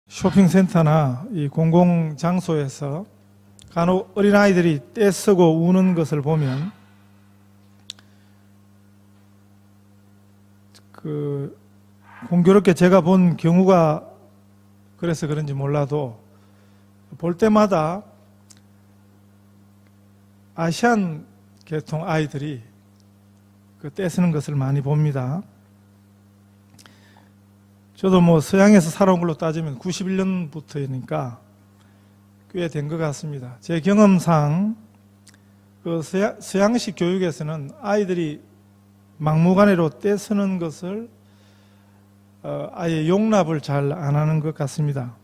쇼핑센터나 이 공공장소에서 간혹 어린아이들이 떼쓰고 우는 것을 보면 공교롭게 제가 본 경우가 그래서 그런지 몰라도 볼 때마다 아시안 계통 아이들이 떼쓰는 것을 많이 봅니다. 저도 서양에서 살아온 걸로 따지면 91년부터니까 꽤 된 것 같습니다. 제 경험상 서양식 교육에서는 아이들이 막무가내로 떼쓰는 것을 아예 용납을 잘 안 하는 것 같습니다.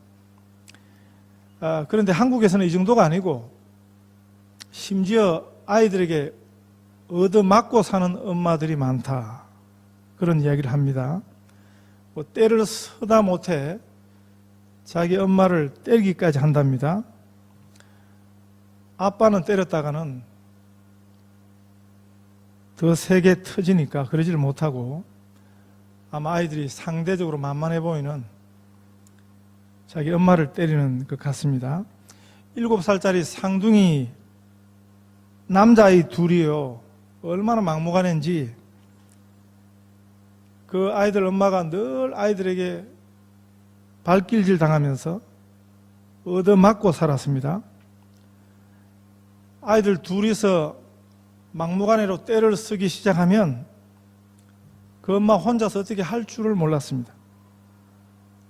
그런데 한국에서는 이 정도가 아니고 심지어 아이들에게 얻어맞고 사는 엄마들이 많다, 그런 이야기를 합니다. 때를 쓰다 못해 자기 엄마를 때리기까지 한답니다. 아빠는 때렸다가는 더 세게 터지니까 그러지를 못하고 아마 아이들이 상대적으로 만만해 보이는 자기 엄마를 때리는 것 같습니다. 7살짜리 상둥이 남자아이 둘이요, 얼마나 막무가내인지 그 아이들 엄마가 늘 아이들에게 발길질 당하면서 얻어맞고 살았습니다. 아이들 둘이서 막무가내로 때를 쓰기 시작하면 그 엄마 혼자서 어떻게 할 줄을 몰랐습니다.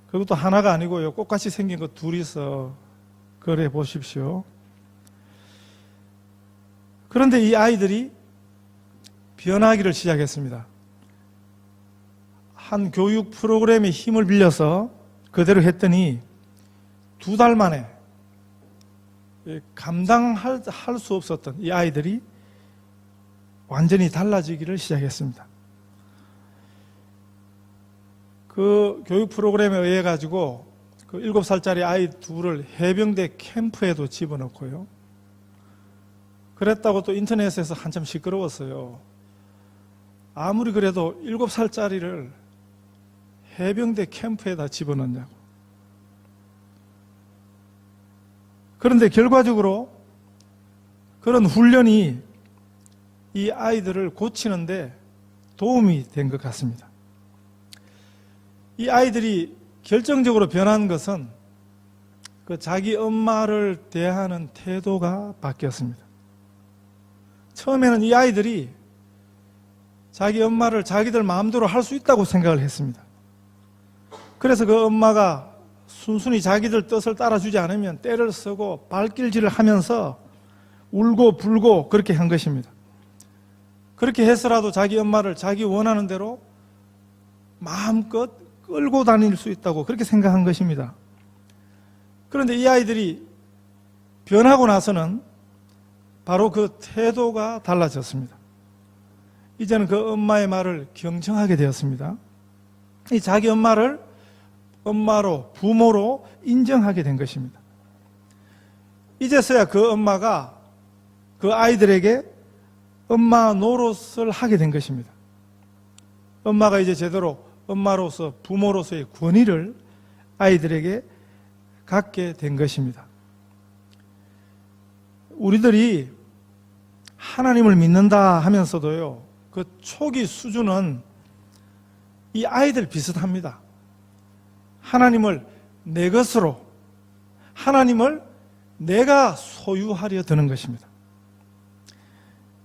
그것도 하나가 아니고요, 똑같이 생긴 거 둘이서 그래 보십시오. 그런데 이 아이들이 변하기를 시작했습니다. 한 교육 프로그램의 힘을 빌려서 그대로 했더니 2달 만에 감당할 수 없었던 이 아이들이 완전히 달라지기를 시작했습니다. 그 교육 프로그램에 의해 가지고 그 7살짜리 아이 둘을 해병대 캠프에도 집어넣고요. 그랬다고 또 인터넷에서 한참 시끄러웠어요. 아무리 그래도 7살짜리를 해병대 캠프에다 집어넣냐고. 그런데 결과적으로 그런 훈련이 이 아이들을 고치는데 도움이 된 것 같습니다. 이 아이들이 결정적으로 변한 것은 자기 엄마를 대하는 태도가 바뀌었습니다. 처음에는 이 아이들이 자기 엄마를 자기들 마음대로 할 수 있다고 생각을 했습니다. 그래서 그 엄마가 순순히 자기들 뜻을 따라주지 않으면 때를 쓰고 발길질을 하면서 울고 불고 그렇게 한 것입니다. 그렇게 해서라도 자기 엄마를 자기 원하는 대로 마음껏 끌고 다닐 수 있다고 그렇게 생각한 것입니다. 그런데 이 아이들이 변하고 나서는 바로 그 태도가 달라졌습니다. 이제는 그 엄마의 말을 경청하게 되었습니다. 이 자기 엄마를 엄마로, 부모로 인정하게 된 것입니다. 이제서야 그 엄마가 그 아이들에게 엄마 노릇을 하게 된 것입니다. 엄마가 이제 제대로 엄마로서, 부모로서의 권위를 아이들에게 갖게 된 것입니다. 우리들이 하나님을 믿는다 하면서도요, 그 초기 수준은 이 아이들 비슷합니다. 하나님을 내 것으로, 하나님을 내가 소유하려 드는 것입니다.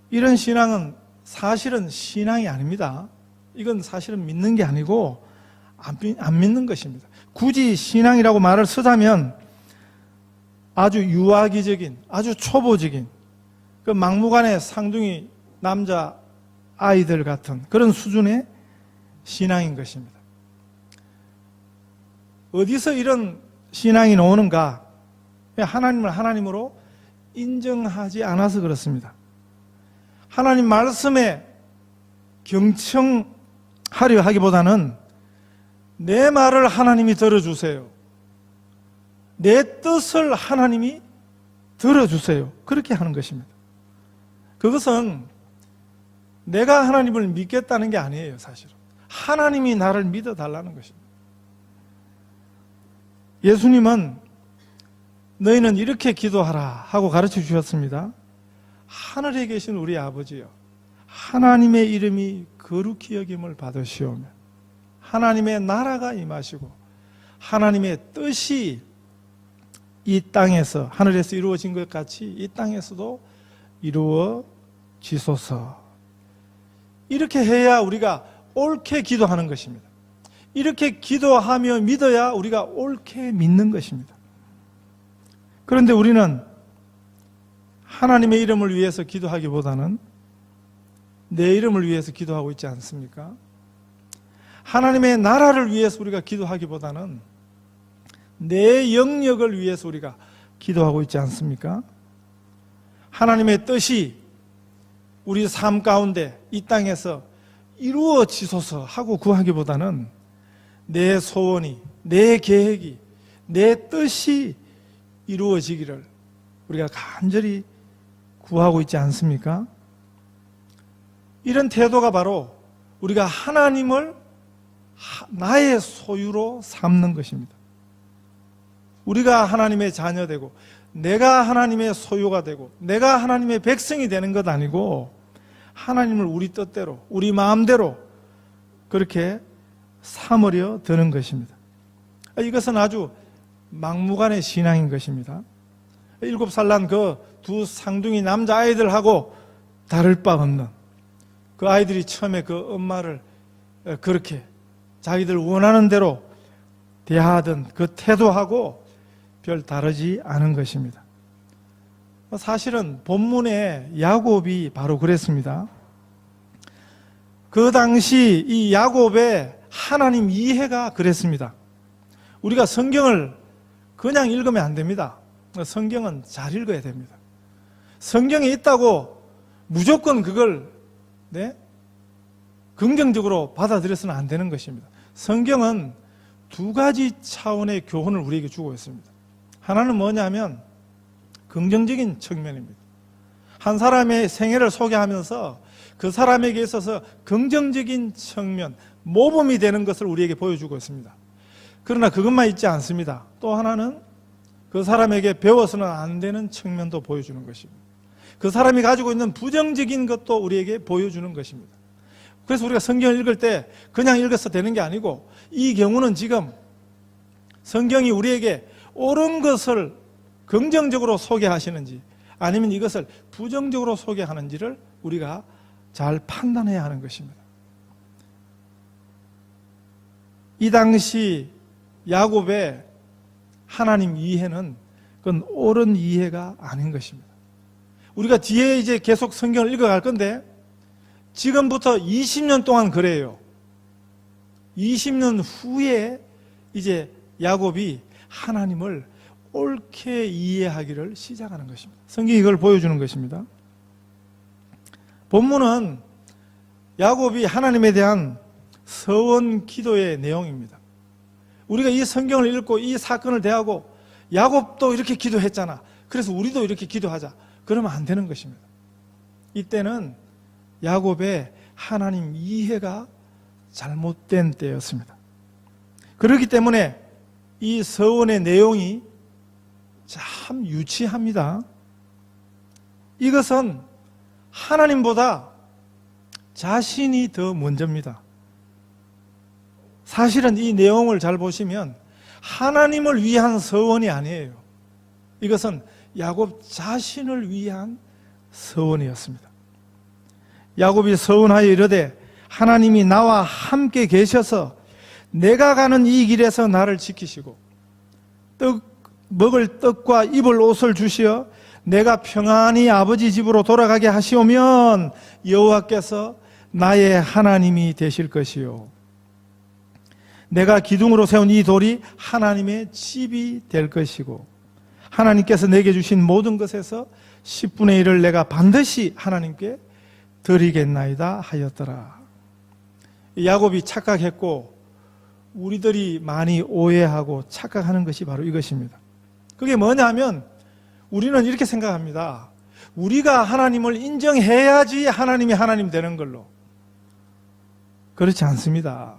이런 신앙은 사실은 신앙이 아닙니다. 이건 사실은 믿는 게 아니고 안 믿는 것입니다. 굳이 신앙이라고 말을 쓰자면 아주 유아기적인, 아주 초보적인 그 막무가내 상둥이 남자 아이들 같은 그런 수준의 신앙인 것입니다. 어디서 이런 신앙이 나오는가? 하나님을 하나님으로 인정하지 않아서 그렇습니다. 하나님 말씀에 경청하려 하기보다는 내 말을 하나님이 들어주세요, 내 뜻을 하나님이 들어주세요, 그렇게 하는 것입니다. 그것은 내가 하나님을 믿겠다는 게 아니에요. 사실은 하나님이 나를 믿어달라는 것입니다. 예수님은 너희는 이렇게 기도하라 하고 가르쳐 주셨습니다. 하늘에 계신 우리 아버지여, 하나님의 이름이 거룩히 여김을 받으시오며 하나님의 나라가 임하시고 하나님의 뜻이 이 땅에서 하늘에서 이루어진 것 같이 이 땅에서도 이루어지소서. 이렇게 해야 우리가 옳게 기도하는 것입니다. 이렇게 기도하며 믿어야 우리가 옳게 믿는 것입니다. 그런데 우리는 하나님의 이름을 위해서 기도하기보다는 내 이름을 위해서 기도하고 있지 않습니까? 하나님의 나라를 위해서 우리가 기도하기보다는 내 영역을 위해서 우리가 기도하고 있지 않습니까? 하나님의 뜻이 우리 삶 가운데 이 땅에서 이루어지소서 하고 구하기보다는 내 소원이, 내 계획이, 내 뜻이 이루어지기를 우리가 간절히 구하고 있지 않습니까? 이런 태도가 바로 우리가 하나님을 나의 소유로 삼는 것입니다. 우리가 하나님의 자녀되고 내가 하나님의 소유가 되고 내가 하나님의 백성이 되는 것 아니고 하나님을 우리 뜻대로 우리 마음대로 그렇게 삼으려 드는 것입니다. 이것은 아주 막무가내 신앙인 것입니다. 7살 난 그 두 쌍둥이 남자아이들하고 다를 바 없는 그 아이들이 처음에 그 엄마를 그렇게 자기들 원하는 대로 대하던 그 태도하고 별 다르지 않은 것입니다. 사실은 본문의 야곱이 바로 그랬습니다. 그 당시 이 야곱의 하나님 이해가 그랬습니다. 우리가 성경을 그냥 읽으면 안 됩니다. 성경은 잘 읽어야 됩니다. 성경에 있다고 무조건 그걸 긍정적으로 받아들여서는 안 되는 것입니다. 성경은 두 가지 차원의 교훈을 우리에게 주고 있습니다. 하나는 뭐냐면 긍정적인 측면입니다. 한 사람의 생애를 소개하면서 그 사람에게 있어서 긍정적인 측면, 모범이 되는 것을 우리에게 보여주고 있습니다. 그러나 그것만 있지 않습니다. 또 하나는 그 사람에게 배워서는 안 되는 측면도 보여주는 것입니다. 그 사람이 가지고 있는 부정적인 것도 우리에게 보여주는 것입니다. 그래서 우리가 성경을 읽을 때 그냥 읽어서 되는 게 아니고 이 경우는 지금 성경이 우리에게 옳은 것을 긍정적으로 소개하시는지 아니면 이것을 부정적으로 소개하는지를 우리가 잘 판단해야 하는 것입니다. 이 당시 야곱의 하나님 이해는 그건 옳은 이해가 아닌 것입니다. 우리가 뒤에 이제 계속 성경을 읽어갈 건데 지금부터 20년 동안 그래요. 20년 후에 이제 야곱이 하나님을 옳게 이해하기를 시작하는 것입니다. 성경이 이걸 보여주는 것입니다. 본문은 야곱이 하나님에 대한 서원 기도의 내용입니다. 우리가 이 성경을 읽고 이 사건을 대하고 야곱도 이렇게 기도했잖아. 그래서 우리도 이렇게 기도하자. 그러면 안 되는 것입니다. 이때는 야곱의 하나님 이해가 잘못된 때였습니다. 그렇기 때문에 이 서원의 내용이 참 유치합니다. 이것은 하나님보다 자신이 더 먼저입니다. 사실은 이 내용을 잘 보시면 하나님을 위한 서원이 아니에요. 이것은 야곱 자신을 위한 서원이었습니다. 야곱이 서원하여 이르되 하나님이 나와 함께 계셔서 내가 가는 이 길에서 나를 지키시고 먹을 떡과 입을 옷을 주시어 내가 평안히 아버지 집으로 돌아가게 하시오면 여호와께서 나의 하나님이 되실 것이요 내가 기둥으로 세운 이 돌이 하나님의 집이 될 것이고 하나님께서 내게 주신 모든 것에서 10분의 1을 내가 반드시 하나님께 드리겠나이다 하였더라. 야곱이 착각했고 우리들이 많이 오해하고 착각하는 것이 바로 이것입니다. 그게 뭐냐면 우리는 이렇게 생각합니다. 우리가 하나님을 인정해야지 하나님이 하나님 되는 걸로. 그렇지 않습니다.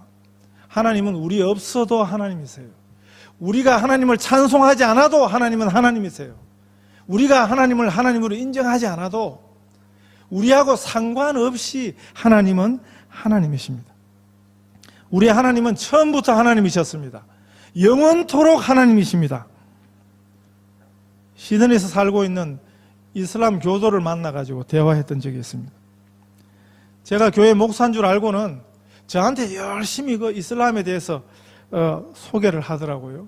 하나님은 우리 없어도 하나님이세요. 우리가 하나님을 찬송하지 않아도 하나님은 하나님이세요. 우리가 하나님을 하나님으로 인정하지 않아도 우리하고 상관없이 하나님은 하나님이십니다. 우리 하나님은 처음부터 하나님이셨습니다. 영원토록 하나님이십니다. 시드니에서 살고 있는 이슬람 교도를 만나가지고 대화했던 적이 있습니다. 제가 교회 목사인 줄 알고는 저한테 열심히 그 이슬람에 대해서 소개를 하더라고요.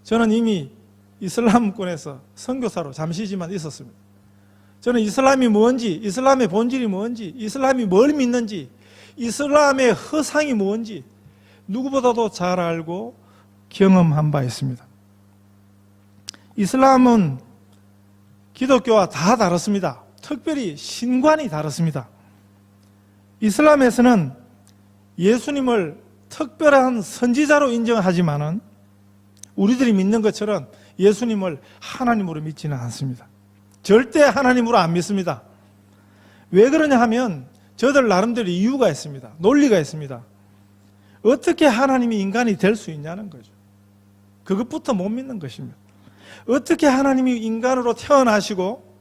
저는 이미 이슬람권에서 선교사로 잠시지만 있었습니다. 저는 이슬람이 뭔지, 이슬람의 본질이 뭔지, 이슬람이 뭘 믿는지, 이슬람의 허상이 뭔지 누구보다도 잘 알고 경험한 바 있습니다. 이슬람은 기독교와 다 다릅니다. 특별히 신관이 다릅니다. 이슬람에서는 예수님을 특별한 선지자로 인정하지만은 우리들이 믿는 것처럼 예수님을 하나님으로 믿지는 않습니다. 절대 하나님으로 안 믿습니다. 왜 그러냐 하면 저들 나름대로 이유가 있습니다. 논리가 있습니다. 어떻게 하나님이 인간이 될 수 있냐는 거죠. 그것부터 못 믿는 것입니다. 어떻게 하나님이 인간으로 태어나시고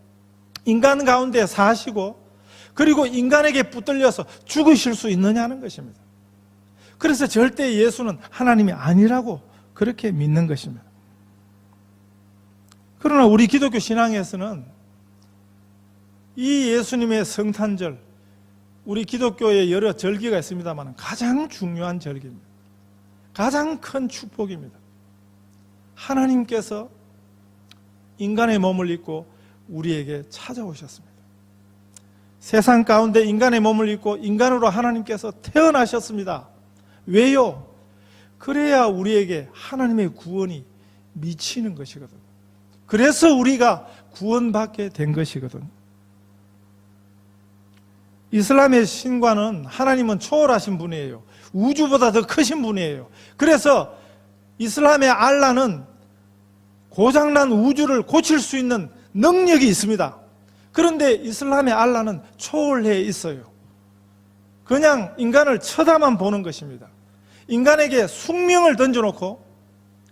인간 가운데 사시고 그리고 인간에게 붙들려서 죽으실 수 있느냐는 것입니다. 그래서 절대 예수는 하나님이 아니라고 그렇게 믿는 것입니다. 그러나 우리 기독교 신앙에서는 이 예수님의 성탄절, 우리 기독교에 여러 절기가 있습니다만 가장 중요한 절기입니다. 가장 큰 축복입니다. 하나님께서 인간의 몸을 입고 우리에게 찾아오셨습니다. 세상 가운데 인간의 몸을 입고 인간으로 하나님께서 태어나셨습니다. 왜요? 그래야 우리에게 하나님의 구원이 미치는 것이거든. 그래서 우리가 구원받게 된 것이거든. 이슬람의 신과는 하나님은 초월하신 분이에요. 우주보다 더 크신 분이에요. 그래서 이슬람의 알라는 고장난 우주를 고칠 수 있는 능력이 있습니다. 그런데 이슬람의 알라는 초월해 있어요. 그냥 인간을 쳐다만 보는 것입니다. 인간에게 숙명을 던져놓고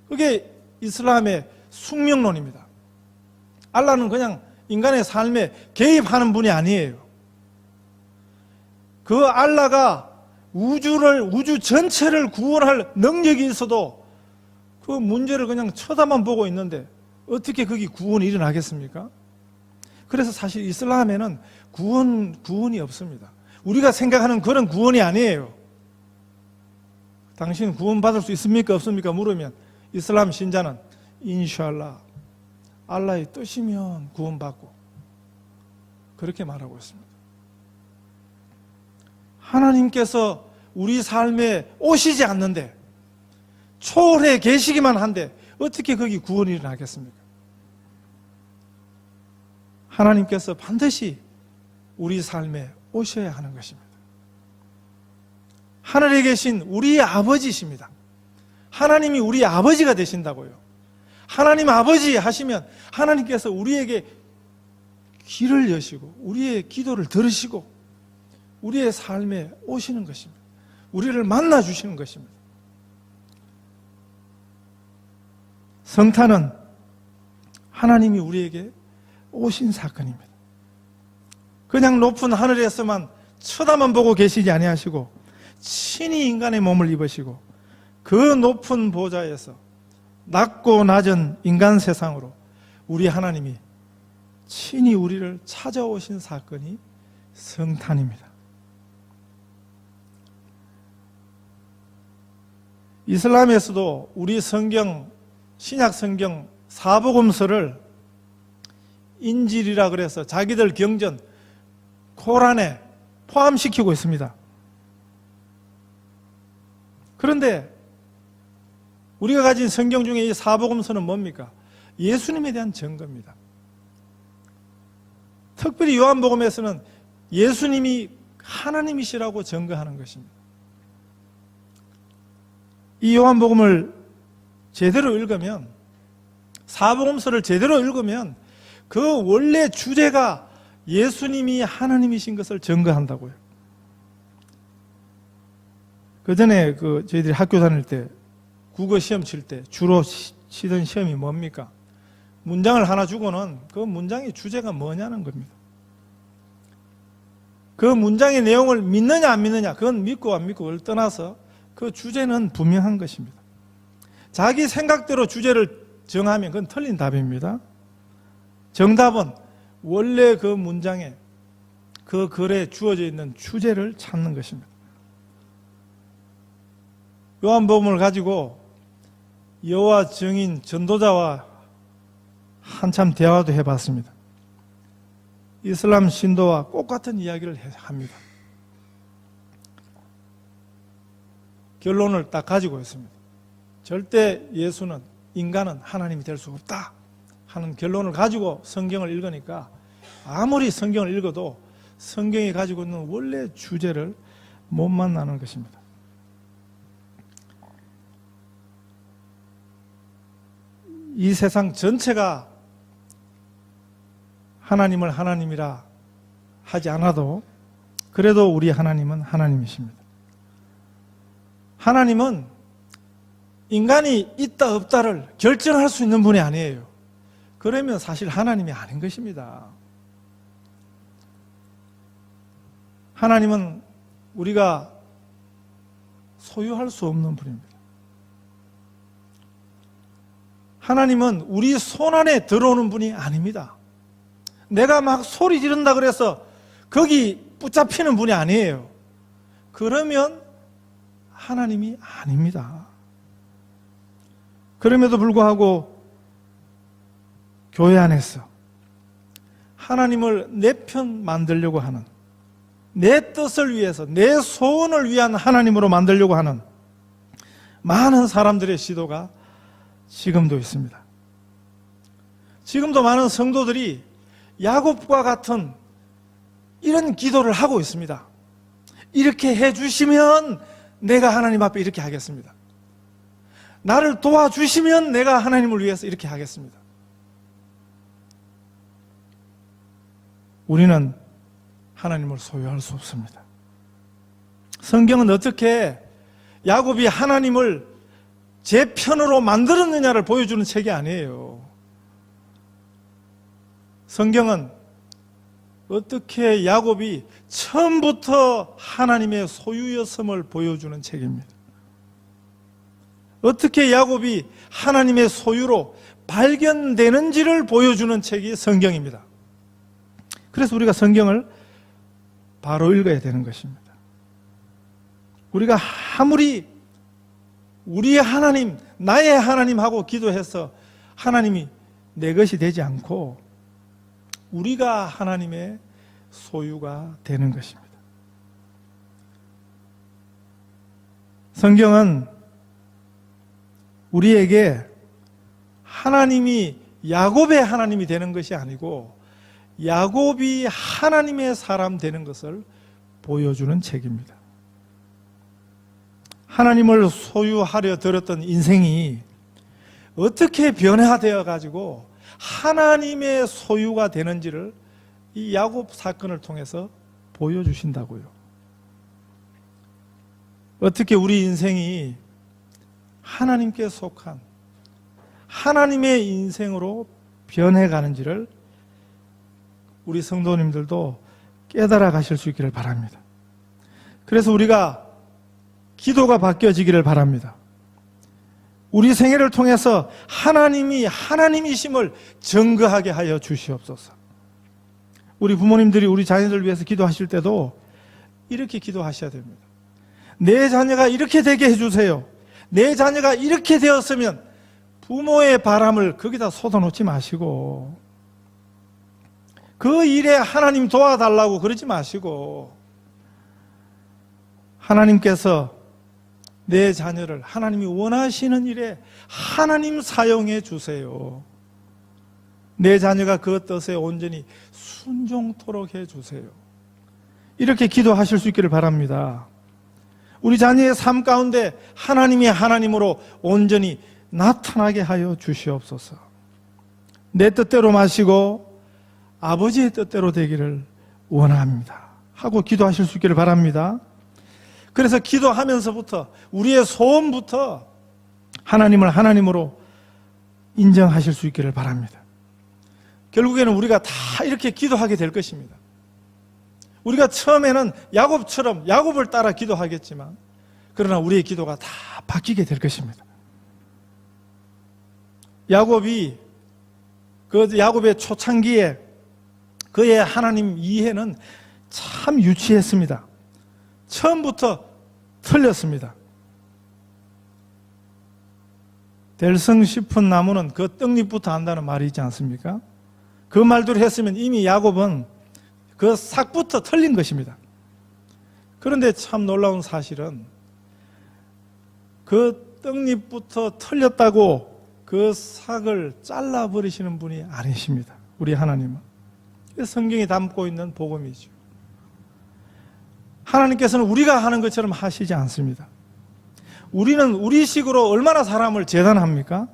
그게 이슬람의 숙명론입니다. 알라는 그냥 인간의 삶에 개입하는 분이 아니에요. 그 알라가 우주 전체를 구원할 능력이 있어도 그 문제를 그냥 쳐다만 보고 있는데 어떻게 거기 구원이 일어나겠습니까? 그래서 사실 이슬람에는 구원이 없습니다. 우리가 생각하는 그런 구원이 아니에요. 당신 구원받을 수 있습니까? 없습니까? 물으면 이슬람 신자는 인샬라, 알라의 뜻이면 구원받고 그렇게 말하고 있습니다. 하나님께서 우리 삶에 오시지 않는데 초월해 계시기만 한데 어떻게 거기 구원이 일어나겠습니까? 하나님께서 반드시 우리 삶에 오셔야 하는 것입니다. 하늘에 계신 우리 아버지십니다. 하나님이 우리 아버지가 되신다고요. 하나님 아버지 하시면 하나님께서 우리에게 귀를 여시고 우리의 기도를 들으시고 우리의 삶에 오시는 것입니다. 우리를 만나 주시는 것입니다. 성탄은 하나님이 우리에게 오신 사건입니다. 그냥 높은 하늘에서만 쳐다만 보고 계시지 아니하시고 친히 인간의 몸을 입으시고 그 높은 보좌에서 낮고 낮은 인간 세상으로 우리 하나님이 친히 우리를 찾아오신 사건이 성탄입니다. 이슬람에서도 우리 성경, 신약 성경 사복음서를 인질이라 그래서 자기들 경전 코란에 포함시키고 있습니다. 그런데 우리가 가진 성경 중에 이 사복음서는 뭡니까? 예수님에 대한 증거입니다. 특별히 요한복음에서는 예수님이 하나님이시라고 증거하는 것입니다. 이 요한복음을 제대로 읽으면, 사복음서를 제대로 읽으면 그 원래 주제가 예수님이 하나님이신 것을 증거한다고요. 그 전에 저희들이 학교 다닐 때 국어 시험 칠 때 주로 치던 시험이 뭡니까? 문장을 하나 주고는 그 문장의 주제가 뭐냐는 겁니다. 그 문장의 내용을 믿느냐 안 믿느냐, 그건 믿고 안 믿고를 떠나서 그 주제는 분명한 것입니다. 자기 생각대로 주제를 정하면 그건 틀린 답입니다. 정답은 원래 그 문장에, 그 글에 주어져 있는 주제를 찾는 것입니다. 요한복음을 가지고 여호와 증인 전도자와 한참 대화도 해봤습니다. 이슬람 신도와 똑같은 이야기를 합니다. 결론을 딱 가지고 있습니다. 절대 예수는, 인간은 하나님이 될 수 없다 하는 결론을 가지고 성경을 읽으니까 아무리 성경을 읽어도 성경이 가지고 있는 원래 주제를 못 만나는 것입니다. 이 세상 전체가 하나님을 하나님이라 하지 않아도 그래도 우리 하나님은 하나님이십니다. 하나님은 인간이 있다 없다를 결정할 수 있는 분이 아니에요. 그러면 사실 하나님이 아닌 것입니다. 하나님은 우리가 소유할 수 없는 분입니다. 하나님은 우리 손 안에 들어오는 분이 아닙니다. 내가 막 소리 지른다 그래서 거기 붙잡히는 분이 아니에요. 그러면 하나님이 아닙니다. 그럼에도 불구하고 교회 안에서 하나님을 내 편 만들려고 하는, 내 뜻을 위해서, 내 소원을 위한 하나님으로 만들려고 하는 많은 사람들의 시도가 지금도 있습니다. 지금도 많은 성도들이 야곱과 같은 이런 기도를 하고 있습니다. 이렇게 해주시면 내가 하나님 앞에 이렇게 하겠습니다. 나를 도와주시면 내가 하나님을 위해서 이렇게 하겠습니다. 우리는 하나님을 소유할 수 없습니다. 성경은 어떻게 야곱이 하나님을 제 편으로 만들었느냐를 보여주는 책이 아니에요. 성경은 어떻게 야곱이 처음부터 하나님의 소유였음을 보여주는 책입니다. 어떻게 야곱이 하나님의 소유로 발견되는지를 보여주는 책이 성경입니다. 그래서 우리가 성경을 바로 읽어야 되는 것입니다. 우리가 아무리 우리의 하나님, 나의 하나님하고 기도해서 하나님이 내 것이 되지 않고 우리가 하나님의 소유가 되는 것입니다. 성경은 우리에게 하나님이 야곱의 하나님이 되는 것이 아니고 야곱이 하나님의 사람 되는 것을 보여주는 책입니다. 하나님을 소유하려 들었던 인생이 어떻게 변화되어 가지고 하나님의 소유가 되는지를 이 야곱 사건을 통해서 보여주신다고요. 어떻게 우리 인생이 하나님께 속한 하나님의 인생으로 변해가는지를 우리 성도님들도 깨달아 가실 수 있기를 바랍니다. 그래서 우리가 기도가 바뀌어지기를 바랍니다. 우리 생애를 통해서 하나님이 하나님이심을 증거하게 하여 주시옵소서. 우리 부모님들이 우리 자녀들 위해서 기도하실 때도 이렇게 기도하셔야 됩니다. 내 자녀가 이렇게 되게 해주세요. 내 자녀가 이렇게 되었으면 부모의 바람을 거기다 쏟아놓지 마시고 그 일에 하나님 도와달라고 그러지 마시고 하나님께서 내 자녀를 하나님이 원하시는 일에 하나님 사용해 주세요. 내 자녀가 그 뜻에 온전히 순종토록 해 주세요. 이렇게 기도하실 수 있기를 바랍니다. 우리 자녀의 삶 가운데 하나님이 하나님으로 온전히 나타나게 하여 주시옵소서. 내 뜻대로 마시고 아버지의 뜻대로 되기를 원합니다 하고 기도하실 수 있기를 바랍니다. 그래서 기도하면서부터 우리의 소원부터 하나님을 하나님으로 인정하실 수 있기를 바랍니다. 결국에는 우리가 다 이렇게 기도하게 될 것입니다. 우리가 처음에는 야곱처럼 야곱을 따라 기도하겠지만 그러나 우리의 기도가 다 바뀌게 될 것입니다. 야곱의 초창기에 그의 하나님 이해는 참 유치했습니다. 처음부터 틀렸습니다. 될성 싶은 나무는 그 떡잎부터 안다는 말이 있지 않습니까? 그 말대로 했으면 이미 야곱은 그 삭부터 틀린 것입니다. 그런데 참 놀라운 사실은 그 떡잎부터 틀렸다고 그 삭을 잘라버리시는 분이 아니십니다. 우리 하나님은. 성경이 담고 있는 복음이죠. 하나님께서는 우리가 하는 것처럼 하시지 않습니다. 우리는 우리식으로 얼마나 사람을 재단합니까?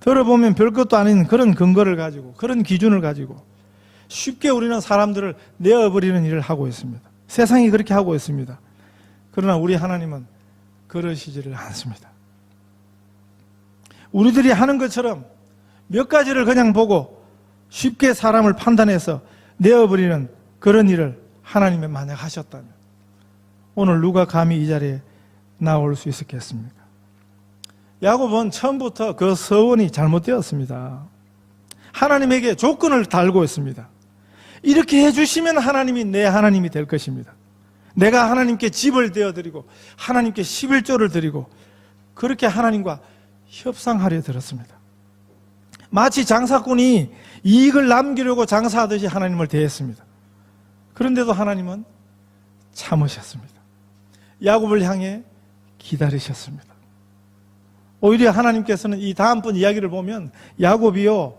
들어보면 별것도 아닌 그런 근거를 가지고, 그런 기준을 가지고 쉽게 우리는 사람들을 내어버리는 일을 하고 있습니다. 세상이 그렇게 하고 있습니다. 그러나 우리 하나님은 그러시지를 않습니다. 우리들이 하는 것처럼 몇 가지를 그냥 보고 쉽게 사람을 판단해서 내어버리는 그런 일을 하나님이 만약 하셨다면 오늘 누가 감히 이 자리에 나올 수 있었겠습니까? 야곱은 처음부터 그 서원이 잘못되었습니다. 하나님에게 조건을 달고 있습니다. 이렇게 해주시면 하나님이 내 하나님이 될 것입니다. 내가 하나님께 집을 대어드리고 하나님께 11조를 드리고 그렇게 하나님과 협상하려 들었습니다. 마치 장사꾼이 이익을 남기려고 장사하듯이 하나님을 대했습니다. 그런데도 하나님은 참으셨습니다. 야곱을 향해 기다리셨습니다. 오히려 하나님께서는 이 다음번 이야기를 보면 야곱이요,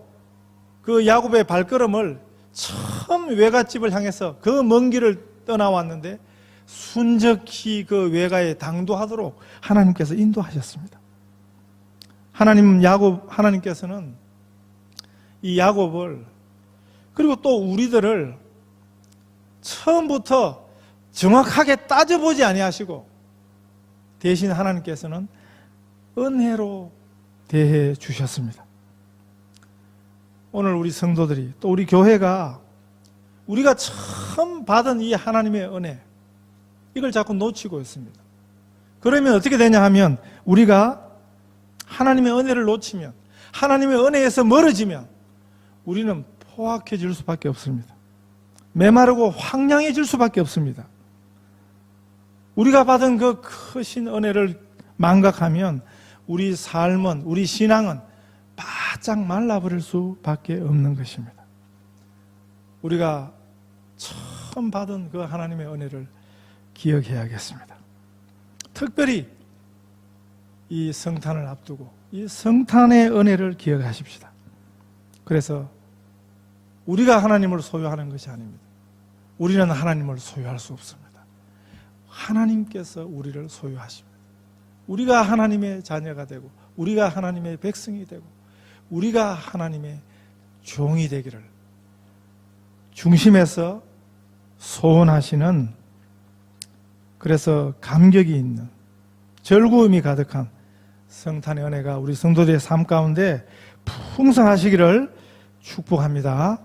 그 야곱의 발걸음을 처음 외갓집을 향해서 그 먼 길을 떠나왔는데 순적히 그 외가에 당도하도록 하나님께서 인도하셨습니다. 하나님께서는 이 야곱을 그리고 또 우리들을 처음부터 정확하게 따져보지 아니하시고 대신 하나님께서는 은혜로 대해 주셨습니다. 오늘 우리 성도들이 또 우리 교회가 우리가 처음 받은 이 하나님의 은혜 이걸 자꾸 놓치고 있습니다. 그러면 어떻게 되냐 하면 우리가 하나님의 은혜를 놓치면 하나님의 은혜에서 멀어지면 우리는 포악해질 수밖에 없습니다. 메마르고 황량해질 수밖에 없습니다. 우리가 받은 그 크신 은혜를 망각하면 우리 삶은, 우리 신앙은 바짝 말라버릴 수밖에 없는 것입니다. 우리가 처음 받은 그 하나님의 은혜를 기억해야겠습니다. 특별히 이 성탄을 앞두고 이 성탄의 은혜를 기억하십시다. 그래서 우리가 하나님을 소유하는 것이 아닙니다. 우리는 하나님을 소유할 수 없습니다. 하나님께서 우리를 소유하십니다. 우리가 하나님의 자녀가 되고 우리가 하나님의 백성이 되고 우리가 하나님의 종이 되기를 중심에서 소원하시는, 그래서 감격이 있는 절구음이 가득한 성탄의 은혜가 우리 성도들의 삶 가운데 풍성하시기를 축복합니다.